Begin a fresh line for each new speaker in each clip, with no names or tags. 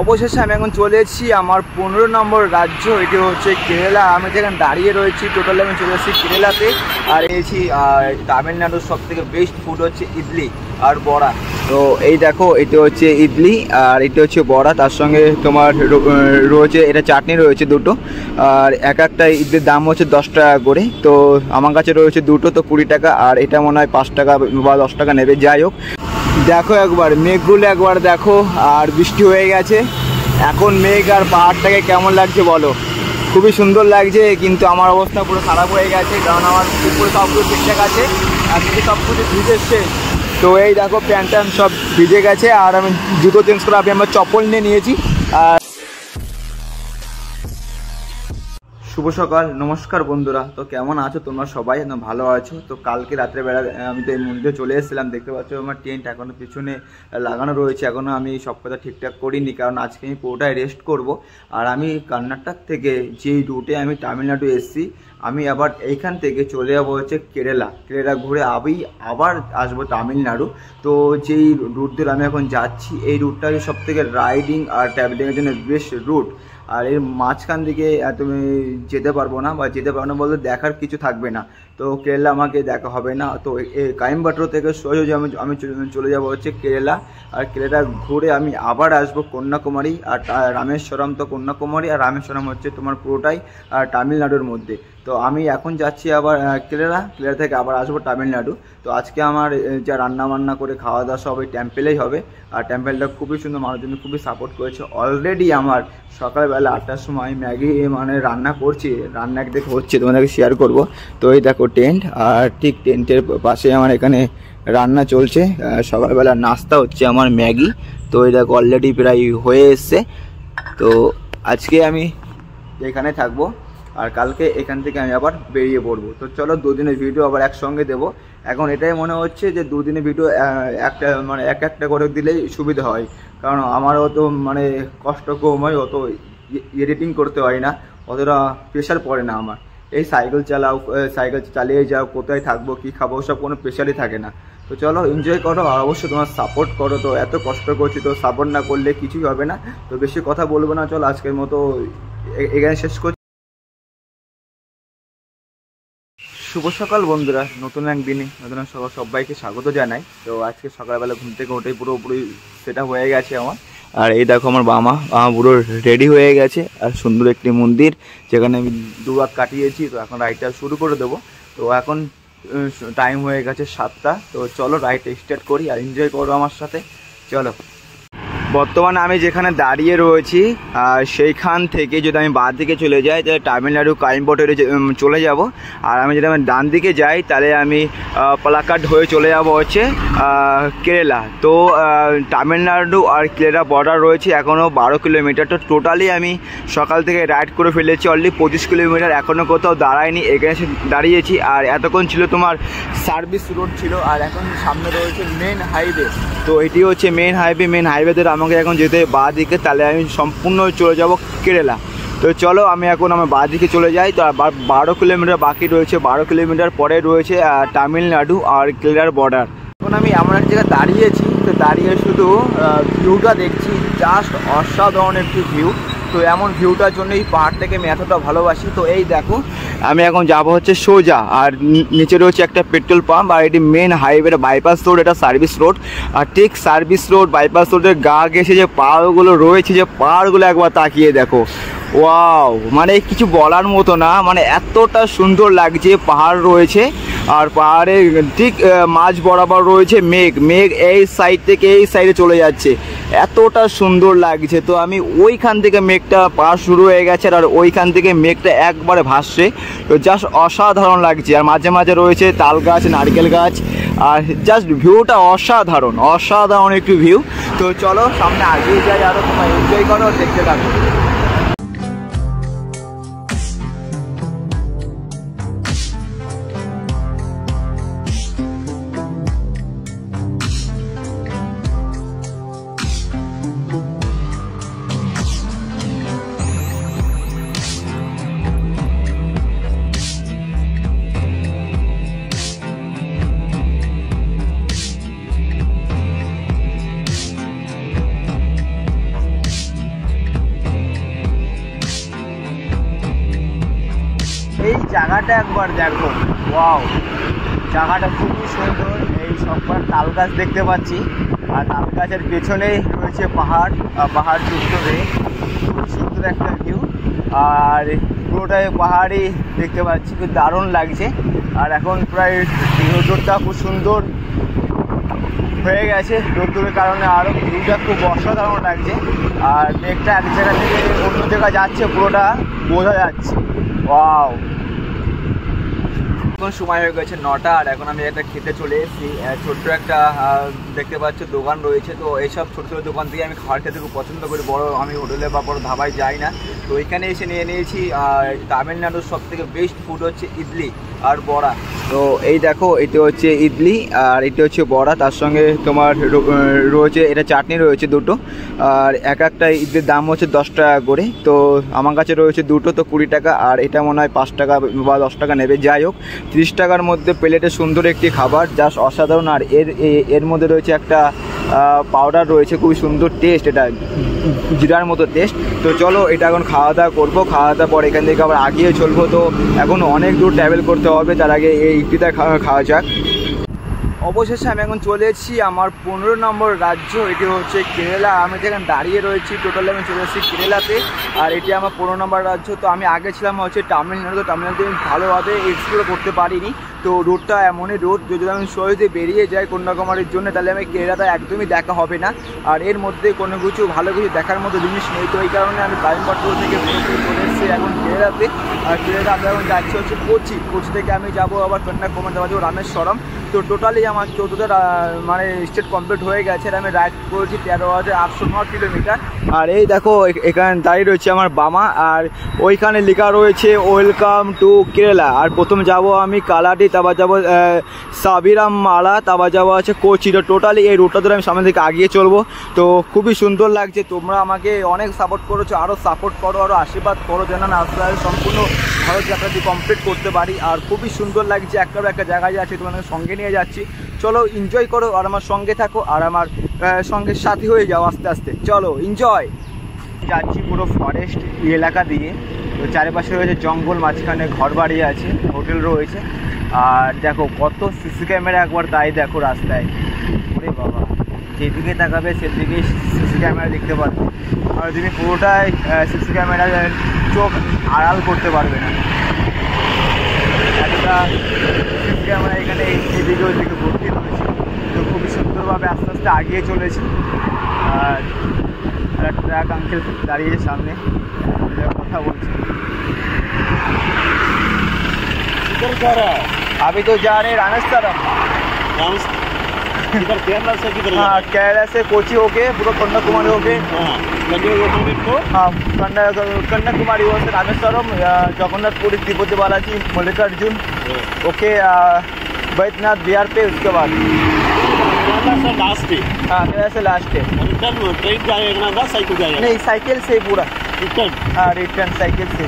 অবশেষে আমি এখন চলে এসেছি আমার 15 নম্বর রাজ্য, এটি হচ্ছে কেরালা। আমি যেখানে দাঁড়িয়ে রয়েছি টোটালি আমি চলে এসেছি কেরালাতে। আর এসেছি তামিলনাড়ুর সব থেকে বেস্ট ফুড হচ্ছে ইডলি আর বড়া। তো এই দেখো, এটি হচ্ছে ইডলি আর এটি হচ্ছে বড়া, তার সঙ্গে তোমার রয়েছে এটা চাটনি রয়েছে দুটো। আর একটা ইডলির দাম হচ্ছে 10 টাকা করে। তো আমার কাছে রয়েছে দুটো, তো 20 টাকা। আর এটা মনে হয় 5 টাকা বা 10 টাকা নেবে। যাই হোক, দেখো একবার মেঘগুলো একবার দেখো, আর বৃষ্টি হয়ে গেছে এখন। মেঘ আর পাহাড়টাকে কেমন লাগছে বলো? খুবই সুন্দর লাগছে, কিন্তু আমার অবস্থা পুরো খারাপ হয়ে গেছে, কারণ আমার উপরে সবগুলো ঠিকঠাক আছে আর নিচে সব কিছু ভিজে এসছে। তো এই দেখো প্যান্ট ট্যান্ট সব ভিজে গেছে, আর আমি জুতো চেঞ্জ করে আমি আমার চপ্পল নিয়ে নিয়েছি। আর শুভ সকাল, নমস্কার বন্ধুরা। তো কেমন আছো তোমরা? সবাই ভালো আছো? তো কালকে রাত্রেবেলা আমি তো এই মন্দিরে চলে এসেছিলাম, দেখতে পাচ্ছ আমার টেন্ট এখনও পিছনে লাগানো রয়েছে। এখনও আমি সব কথা ঠিকঠাক করিনি, কারণ আজকে আমি পুরোটাই রেস্ট করব। আর আমি কর্ণাটক থেকে যেই রুটে আমি তামিলনাড়ু এসেছি, আমি আবার এইখান থেকে চলে যাবো হচ্ছে কেরালা ঘুরে আবার আসবো তামিলনাড়ু। তো যেই রুট দিয়ে আমি এখন যাচ্ছি, এই রুটটা সব থেকে রাইডিং আর ট্রাভেলিংয়ের জন্য বেস্ট রুট। আর এর মাঝখান দিকে তুমি যেতে পারবো না, বা যেতে পারবো না বলতে দেখার কিছু থাকবে না। তো কেরালা আমাকে দেখা হবে না। তো কাইমবাট্র থেকে সোজা আমি চলে যাবো হচ্ছে কেরালা। আর কেরালা ঘুরে আমি আবার আসবো কন্যাকুমারী আর রামেশ্বরম। তো কন্যাকুমারী আর রামেশ্বরম হচ্ছে তোমার পুরোটাই তামিলনাড়ুর মধ্যে। তো আমি এখন যাচ্ছি আবার কেরালা থেকে আবার আসবো তামিলনাড়ু। তো আজকে আমার যা রান্না বান্না করে খাওয়া দাওয়া সব ওই টেম্পেলেই হবে। আর টেম্পেলটা খুবই সুন্দর, মানুষজন খুবই সাপোর্ট করেছে। অলরেডি আমার সকালবেলা 8টার সময় ম্যাগি রান্না করছি, রান্না দেখে হচ্ছে, তোমাদেরকে শেয়ার করব। তো এই দেখো টেন্ট, আর ঠিক টেন্টের পাশে আমার এখানে রান্না চলছে। সকালবেলা নাস্তা হচ্ছে আমার ম্যাগি। তো এই দেখো অলরেডি প্রায় হয়ে এসছে। তো আজকে আমি এখানে থাকবো, আর কালকে এখান থেকে আমি আবার বেরিয়ে পড়বো। তো চলো, দুদিনের ভিডিও আবার একসঙ্গে দেবো। এখন এটাই মনে হচ্ছে যে দুদিনের ভিডিও একটা করে দিলেই সুবিধা হয়, কারণ আমারও তো কষ্ট কম হয়, অত এডিটিং করতে হয় না, অতটা প্রেশার পড়ে না আমার। এই সাইকেল চালিয়ে যাও, কোথায় থাকবো কী খাবো সব কোনো প্রেশারই থাকে না। তো চলো এনজয় করো, আর অবশ্যই তোমার সাপোর্ট করো। তো এত কষ্ট করছি, তো সাপোর্ট না করলে কিছুই হবে না। তো বেশি কথা বলবো না, চলো আজকের মতো এখানে শেষ করছি। শুভ সকাল বন্ধুরা, নতুন একদিনে নতুন সবাইকে স্বাগত জানাই। তো আজকে সকালবেলা ঘুম থেকে উঠেই পুরোপুরি সেটা হয়ে গেছে আমার। আর এই দেখো আমার বাবা পুরো রেডি হয়ে গেছে, আর সুন্দর একটি মন্দির যেখানে আমি 2 রাত কাটিয়েছি। তো এখন রাইডটা শুরু করে দেবো। তো এখন টাইম হয়ে গেছে 7টা। তো চলো রাইডটা স্টার্ট করি, আর এনজয় করো আমার সাথে। চলো, বর্তমানে আমি যেখানে দাঁড়িয়ে রয়েছি সেইখান থেকে যদি আমি বাঁ দিকে চলে যাই তাহলে তামিলনাড়ু কাইমবাট্রে চলে যাব। আর আমি যদি আমি ডান দিকে যাই তাহলে আমি পালাক্কাড় হয়ে চলে যাব হচ্ছে কেরালা। তো তামিলনাড়ু আর কেরালা বর্ডার রয়েছে এখনও 12 কিলোমিটার। তো টোটালি আমি সকাল থেকে রাইড করে ফেলেছি অলরেডি 25 কিলোমিটার। এখনও কোথাও দাঁড়ায়নি, এখানে এসে দাঁড়িয়েছি। আর এতক্ষণ ছিল তোমার সার্ভিস রোড ছিল, আর এখন সামনে রয়েছে মেন হাইওয়ে। তো এটি হচ্ছে মেন হাইওয়েতে আমাকে এখন যেতে বাঁ দিকে, তাহলে আমি সম্পূর্ণ চলে যাব কেরালা। তো চলো আমি এখন আমার বাঁ দিকে চলে যাই। তো 12 কিলোমিটার বাকি রয়েছে, 12 কিলোমিটার পরে রয়েছে তামিলনাড়ু আর কেরালার বর্ডার। এখন আমি এমন এক জায়গায় দাঁড়িয়েছি, তো দাঁড়িয়ে শুধু ভিউটা দেখছি, জাস্ট অসাধারণ একটি ভিউ। তো এমন ভিউটার জন্য এই পাহাড়টাকে আমি এতটা ভালোবাসি। তো এই দেখো আমি এখন যাব হচ্ছে সোজা, আর নিচে রয়েছে একটা পেট্রোল পাম্প। আর এটি মেন হাইওয়ে বাইপাস রোড, এটা সার্ভিস রোড। আর ঠিক সার্ভিস রোড বাইপাস রোডের গা ঘেঁষে যে পাহাড়গুলো রয়েছে, যে পাহাড়গুলো একবার তাকিয়ে দেখো, ওয়াও, কিছু বলার মতো না, এতটা সুন্দর লাগছে। পাহাড় রয়েছে, আর পাহাড়ের ঠিক মাঝ বরাবর রয়েছে মেঘ এই সাইড থেকে এই সাইডে চলে যাচ্ছে, এতটা সুন্দর লাগছে। তো আমি ওইখান থেকে মেঘটা পার শুরু হয়ে গেছে, আর ওইখান থেকে মেঘটা একবারে ভাসছে। তো জাস্ট অসাধারণ লাগছে। আর মাঝে মাঝে রয়েছে তাল গাছ, নারকেল গাছ, আর জাস্ট ভিউটা অসাধারণ একটু ভিউ। তো চলো সামনে আগিয়ে যাই, আরও তোমরা এনজয় করো, দেখতে থাকো। জায়গাটা একবার দেখো, ওয়াও, জায়গাটা খুবই সুন্দর। এই সববার তাল গাছ দেখতে পাচ্ছি, আর তাল গাছের পেছনেই রয়েছে পাহাড়, পাহাড় যুক্ত হয়ে খুব সুন্দর একটা ভিউ। আর পুরোটাই পাহাড়ই দেখতে পাচ্ছি, খুব দারুণ লাগছে। আর এখন প্রায় রোদটা খুব সুন্দর হয়ে গেছে, রোদ্দুরের কারণে আরও ভিউটা খুব অসাধারণ লাগছে। আর মেঘটা এক জায়গা থেকে অন্য জায়গায় যাচ্ছে, পুরোটা বোঝা যাচ্ছে। ওয়াও, এখন সময় হয়ে গেছে 9টা, আর এখন আমি একটা খেতে চলে এসেছি। ছোট্ট একটা দেখতে পাচ্ছ দোকান রয়েছে। তো এইসব ছোটো ছোটো দোকান থেকে আমি খাবার খেতে খুব পছন্দ করি, বড় আমি হোটেলে বা বড় ধাবায় যাই না। তো এখানে এসে নিয়ে নিয়েছি। আর তামিলনাড়ুর সব থেকে বেস্ট ফুড হচ্ছে ইডলি আর বড়া। তো এই দেখো, এটা হচ্ছে ইডলি আর এটা হচ্ছে বড়া, তার সঙ্গে তোমার রয়েছে এটা চাটনি রয়েছে দুটো। আর একটা ইডলির দাম হচ্ছে 10 টাকা করে। তো আমার কাছে রয়েছে দুটো, তো 20 টাকা। আর এটা মনে হয় 5 টাকা বা 10 টাকা নেবে। যাই হোক, 30 টাকার মধ্যে প্লেটে সুন্দর একটি খাবার, জাস্ট অসাধারণ। আর এর মধ্যে রয়েছে একটা পাউডার রয়েছে, খুবই সুন্দর টেস্ট, এটা জিরার মতো টেস্ট। তো চলো এটা এখন খাওয়া দাওয়া করবো, খাওয়া দাওয়ার পর এখান থেকে আবার আগিয়ে চলবো। তো এখন অনেক দূর ট্রাভেল করতে হবে, তার আগে এই ইডলিটা খাওয়া যাক। অবশেষে আমি এখন চলে এসেছি আমার 15 নম্বর রাজ্য, এটি হচ্ছে কেরালা। আমি যেখানে দাঁড়িয়ে রয়েছি, টোটালি আমি চলে এসেছি কেরালাতে। আর এটি আমার 15 নম্বর রাজ্য। তো আমি আগে ছিলাম হচ্ছে তামিলনাড়ু, তো তামিলনাড়ুতে আমি ভালোভাবে এক্সপ্লোর করতে পারিনি। তো রোডটা এমনই রোড, যদি আমি সহজে বেরিয়ে যাই কন্যাকুমারীর জন্য, তাহলে আমি কেরালাটা একদমই দেখা হবে না। আর এর মধ্যে কোনো কিছু ভালো কিছু দেখার মতো জিনিস নেই। তো এই কারণে আমি কোয়েম্বাটোর থেকে চলে এসেছি এখন কেরালাতে। আর কেরালা আমরা এখন যাচ্ছি হচ্ছে কোচি। কোচি থেকে আমি যাবো আবার কন্যাকুমারী, যাবো রামেশ্বরম। তো টোটালি আমার 14টা মানে স্টেট কমপ্লিট হয়ে গেছে। আর আমি রাইড করেছি 13,809 কিলোমিটার। আর এই দেখো এখানে দাঁড়িয়ে রয়েছে আমার বামা, আর ওইখানে লেখা রয়েছে ওয়েলকাম টু কেরালা। আর প্রথম যাব আমি কালাটি, তারপর যাবো সাবিরাম মালা, তারপর যাবো আছে কোচি। তো টোটালি এই রুটটা ধরে আমি সামনের দিকে আগিয়ে চলবো। তো খুবই সুন্দর লাগছে, তোমরা আমাকে অনেক সাপোর্ট করেছো, আরও সাপোর্ট করো, আরও আশীর্বাদ করো যেন না আস্তে আস্তে সম্পূর্ণ ভারত যাত্রাটি কমপ্লিট করতে পারি। আর খুবই সুন্দর লাগছে, একটা জায়গায় যাচ্ছি, তোমাদের সঙ্গে নিয়ে যাচ্ছি। চলো এনজয় করো আর আমার সঙ্গে থাকো, আর আমার সঙ্গে সাথী হয়ে যাও আস্তে আস্তে। চলো এনজয়। যাচ্ছি পুরো ফরেস্ট এলাকা দিয়ে। তো চারিপাশে রয়েছে জঙ্গল, মাঝখানে ঘর বাড়ি আছে, হোটেল রয়েছে। আর দেখো কত সিসি ক্যামেরা, একবার তাই দেখো রাস্তায়। ওরে বাবা, যেদিকে তাকাবে সেদিকে সিসি ক্যামেরা দেখতে পারবে। আর তুমি পুরোটাই সিসি ক্যামেরা চোখ আড়াল করতে পারবে না। একটা সিসি ক্যামেরা এখানে এদিকে ওইদিকে ভর্তি রয়েছে। তো খুবই সুন্দরভাবে আস্তে আস্তে আগিয়ে চলেছি। আর একটা ট্রাক আঙ্কেল দাঁড়িয়েছে সামনে, কথা বলছি। अभी तो जा रहे रामेश्वरम। हाँ, केरला से कोची होके पूरा कन्याकुमारी होके, हाँ कन्याकुमारी हो से रामेश्वरम, जगन्नाथपुरी, तिरुपति बालाजी, मल्लिकार्जुन, ओके बैद्यनाथ बिहार पे। उसके बाद लास्ट है, हाँ केरला से लास्ट है। ट्रेन जाएगा ना साइकिल जाएगा? नहीं, साइकिल से पूरा रिटर्न। हाँ रिटर्न साइकिल से।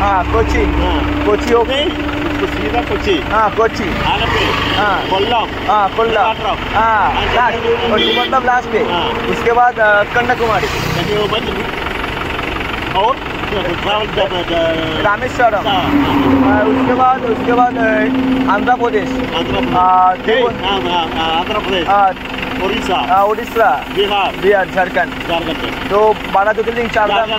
हाँ कोची, कोची हो गई सीधा कोची। हाँ कोची, हाँ कोल्लम, हाँ कोल्लम, हाँ लास्ट मतलब लास्ट पे। उसके बाद कन्याकुमारी और रामेश्वरम। उसके बाद आंध्र प्रदेश, उड़ीसा, बिहार, झारखंड। तो 12 ज्योतिर्लिंग, 4 धाम।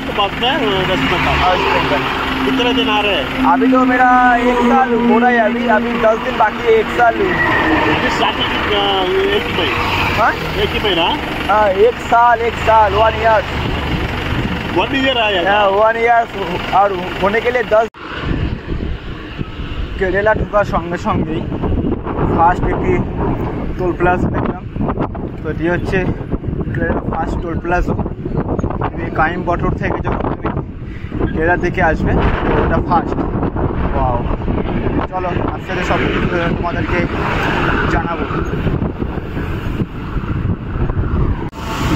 कितने दिन आ रहे हैं? अभी तो मेरा 1 साल हो रहा है, अभी 10 दिन बाकी है, 1 साल। हाँ 1 महीना, हाँ 1 साल 1 ईयर। 1 ईयर आया, 1 ईयर। और होने के लिए 10। केरला ঢোকার সঙ্গে সঙ্গেই ফার্স্ট একটি টোল প্লাজা দেখলাম। তো এটি হচ্ছে কেরালা ফার্স্ট টোল প্লাজা। তুমি কোয়েম্বাটোর থেকে যখন তুমি কেরালা থেকে আসবে, তো ওটা ফার্স্ট। ওয়াও, চলো আস্তে আস্তে সব কিছু তোমাদেরকে জানাবো।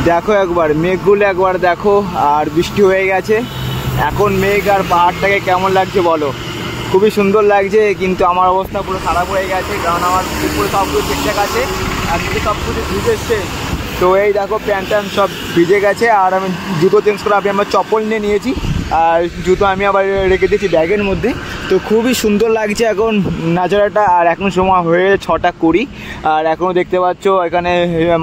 দেখো একবার মেঘগুলো একবার দেখো, আর বৃষ্টি হয়ে গেছে এখন। মেঘ আর পাহাড়টাকে কেমন লাগছে বলো? খুবই সুন্দর লাগছে, কিন্তু আমার অবস্থা পুরো খারাপ হয়ে গেছে, কারণ আমার পুরো সব কিছু ঠিকঠাক আছে আর যদি সব কিছু ভিজে এসছে তো এই দেখো প্যান্ট ট্যান্ট সব ভিজে গেছে, আর আমি জুতো চেঞ্জ করে আমি আমার চপ্পল নিয়ে নিয়েছি, আর জুতো আমি আবার রেখে দিয়েছি ব্যাগের মধ্যে। তো খুবই সুন্দর লাগছে এখন নাজারাটা। আর এখন সময় হয়ে 6:20, আর এখনও দেখতে পাচ্ছ এখানে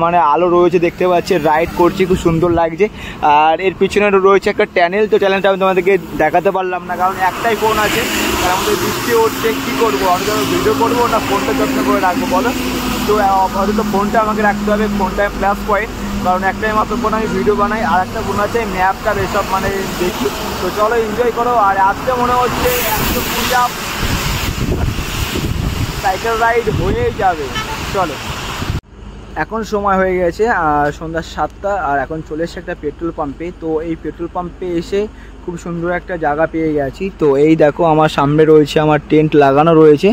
মানে আলো রয়েছে, দেখতে পাচ্ছি রাইড করছি, খুব সুন্দর লাগছে। আর এর পিছনে রয়েছে একটা চ্যানেল, তো চ্যানেলটা আমি তোমাদেরকে দেখাতে পারলাম না কারণ একটাই ফোন আছে, আর আমাদের বৃষ্টি হচ্ছে, কী করবো, আমি ভিডিও করবো না ফোনটা যত্ন করে রাখবো বলো। তো হয়তো ফোনটা আমাকে রাখতে হবে, ফোনটা প্লাস পয়েন্ট, কারণ একটাই মাত্র ফোন আমি ভিডিও বানাই, আর একটা ফোন আছে ম্যাপটা এসব মানে দেখি। তো চলো এনজয় করো। আর আজকে মনে হচ্ছে 120 আপ সাইকেল রাইড হয়েই যাবে। চলো, এখন সময় হয়ে গেছে সন্ধ্যা 7টা, আর এখন চলে এসেছে একটা পেট্রোল পাম্পে। তো এই পেট্রোল পাম্পে এসে খুব সুন্দর একটা জায়গা পেয়ে গেছি। তো এই দেখো আমার সামনে রয়েছে আমার টেন্ট লাগানো রয়েছে,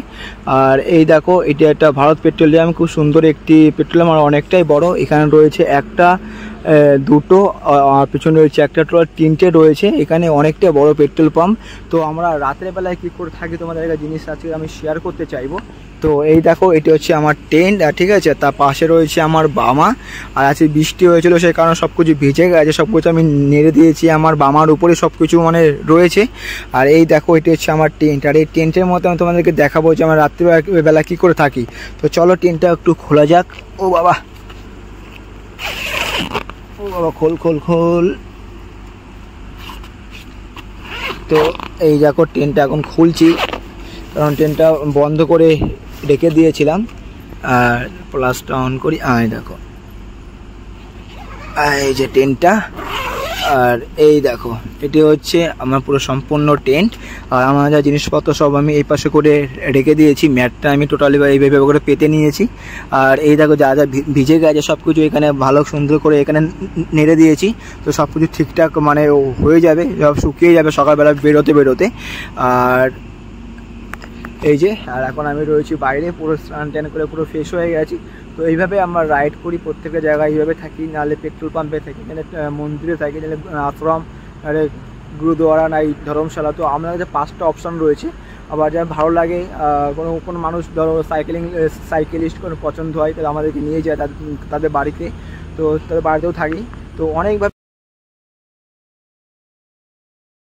আর এই দেখো এটা একটা ভারত পেট্রোলিয়াম, খুব সুন্দর একটি পেট্রোলিয়াম, আর অনেকটাই বড়। এখানে রয়েছে একটা, দুটো, আর পিছনে রয়েছে একটা, টোটাল 3টে রয়েছে। এখানে অনেকটা বড় পেট্রোল পাম্প। তো আমরা রাতের বেলায় কী করে থাকি তোমাদের একটা জিনিস আজকে আমি শেয়ার করতে চাইবো। তো এই দেখো এটি হচ্ছে আমার টেন্ট, আর ঠিক আছে, তার পাশে রয়েছে আমার বামা। আর আজকে বৃষ্টি হয়েছিল সেই কারণে সব কিছু ভিজে গেছে, সব কিছু আমি নেড়ে দিয়েছি, আমার বামার উপরে সব কিছু মানে রয়েছে। আর এই দেখো এটি হচ্ছে আমার টেন্ট, আর এই টেন্টের মতো আমি তোমাদেরকে দেখাবো যে আমরা রাত্রিবেলা কী করে থাকি। তো চলো টেন্টটা একটু খোলা যাক। ও বাবা, ও বাবা, খোল খোল খোল। তো এই দেখো টেন্টটা এখন খুলছি, কারণ টেন্টটা বন্ধ করে রেখে দিয়েছিলাম। আর প্লাসটা অন করি, এই দেখো এই যে টেন্টটা। আর এই দেখো এটি হচ্ছে আমার পুরো সম্পূর্ণ টেন্ট, আর আমার যা জিনিসপত্র সব আমি এই পাশে করে রেখে দিয়েছি। ম্যাটটা আমি টোটালি এইভাবে করে পেতে নিয়েছি। আর এই দেখো যা যা ভিজে গেছে সব কিছু এখানে ভালো সুন্দর করে এখানে নেড়ে দিয়েছি। তো সব কিছু ঠিকঠাক মানে হয়ে যাবে, সব শুকিয়ে যাবে সকালবেলা বেরোতে বেরোতে। আর এই যে, আর এখন আমি রয়েছি বাইরে, পুরো স্নান টান করে পুরো ফ্রেশ হয়ে গেছি। তো এইভাবে আমরা রাইড করি, প্রত্যেকটা জায়গায় এইভাবে থাকি, নাহলে পেট্রোল পাম্পে থাকি, নাহলে মন্দিরে থাকি, নাহলে আশ্রম, নাহলে গুরুদুয়ারা, নাই ধর্মশালা। তো আমাদের কাছে 5টা অপশান রয়েছে। আবার যা ভালো লাগে কোনো মানুষ ধরো সাইকেলিস্ট কোনো পছন্দ হয় তাহলে আমাদেরকে নিয়ে যায় তাদের বাড়িতে, তো তাদের বাড়িতেও থাকি। তো অনেকভাবে